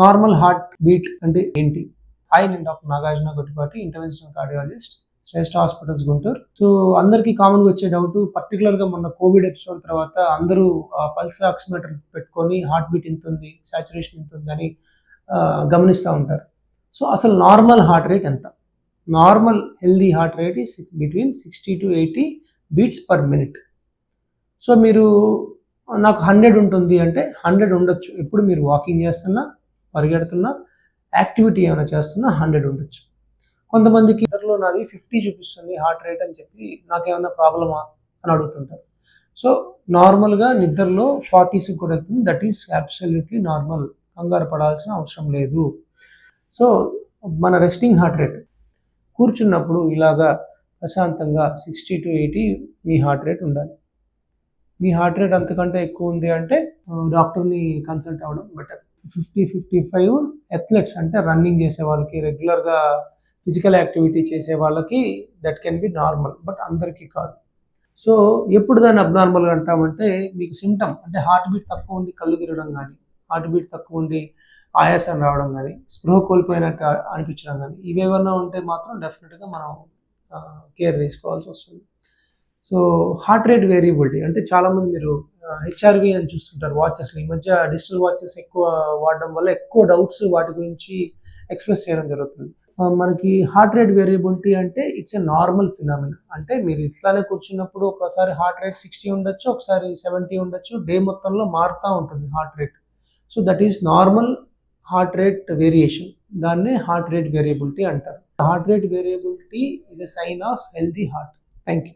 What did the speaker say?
Normal heart beat అంటే ఏంటి? Hi, నేను doctor Nagarjuna Gottipati, interventional cardiologist, Shreshta hospitals Guntur. So అందరికీ కామన్గా వచ్చే డౌట్, పర్టికులర్గా మొన్న కోవిడ్ ఎపిసోడ్ తర్వాత అందరూ పల్స్ ఆక్సిమీటర్ పెట్టుకొని హార్ట్ బీట్ ఇంత ఉంది, సాచురేషన్ ఇంత ఉంది అని గమనిస్తూ ఉంటారు. సో అసలు నార్మల్ హార్ట్ రేట్ ఎంత? Normal healthy heart rate is between 60 to 80 beats per minute. So మీరు నాకు 100 ఉంటుంది అంటే 100 ఉండొచ్చు. ఎప్పుడు మీరు వాకింగ్ చేస్తున్నా, పరిగెడుతున్నా, యాక్టివిటీ ఏమైనా చేస్తున్నా 100 ఉండొచ్చు. కొంతమందికి ఇద్దరిలో నాది 50 చూపిస్తుంది హార్ట్ రేట్ అని చెప్పి నాకేమన్నా ప్రాబ్లమా అని అడుగుతుంటారు. సో నార్మల్గా నిద్రలో 40s కూడా అవుతుంది. దట్ ఈస్ అబ్సల్యూట్లీ నార్మల్, కంగారు పడాల్సిన అవసరం లేదు. సో మన రెస్టింగ్ హార్ట్ రేట్, కూర్చున్నప్పుడు ఇలాగా ప్రశాంతంగా 60 to 80 మీ హార్ట్ రేట్ ఉండాలి. మీ హార్ట్ రేట్ అంతకంటే ఎక్కువ ఉంది అంటే డాక్టర్ని కన్సల్ట్ అవ్వడం బెటర్. 50-55 అథ్లెట్స్ అంటే రన్నింగ్ చేసే వాళ్ళకి, రెగ్యులర్గా ఫిజికల్ యాక్టివిటీ చేసే వాళ్ళకి that can be normal, but అందరికీ కాదు. సో ఎప్పుడు దాన్ని అబ్నార్మల్గా అంటామంటే, మీకు సిమ్టమ్ అంటే హార్ట్ బీట్ తక్కువ ఉండి కళ్ళు తిరగడం కానీ, హార్ట్ బీట్ తక్కువ ఉండి ఆయాసం రావడం కానీ, స్పృహ కోల్పోయినట్టు అనిపించడం కానీ, ఇవేమన్నా ఉంటే మాత్రం డెఫినెట్గా మనం కేర్ తీసుకోవాల్సి వస్తుంది. సో హార్ట్ రేట్ వేరియబిలిటీ అంటే చాలామంది మీరు హెచ్ఆర్వి అని చూస్తుంటారు వాచెస్ని. ఈ మధ్య డిజిటల్ వాచెస్ ఎక్కువ వాడడం వల్ల ఎక్కువ డౌట్స్ వాటి గురించి ఎక్స్ప్రెస్ చేయడం జరుగుతుంది. మనకి హార్ట్ రేట్ వేరియబిలిటీ అంటే ఇట్స్ ఎ నార్మల్ ఫినామినా. అంటే మీరు ఇట్లానే కూర్చున్నప్పుడు ఒకసారి హార్ట్ రేట్ 60 ఉండొచ్చు, ఒకసారి 70 ఉండొచ్చు, డే మొత్తంలో మారుతూ ఉంటుంది heart rate. So that is normal heart rate variation. దాన్నే హార్ట్ రేట్ వేరియబిలిటీ అంటారు. Heart rate variability is a sign of healthy heart. Thank you.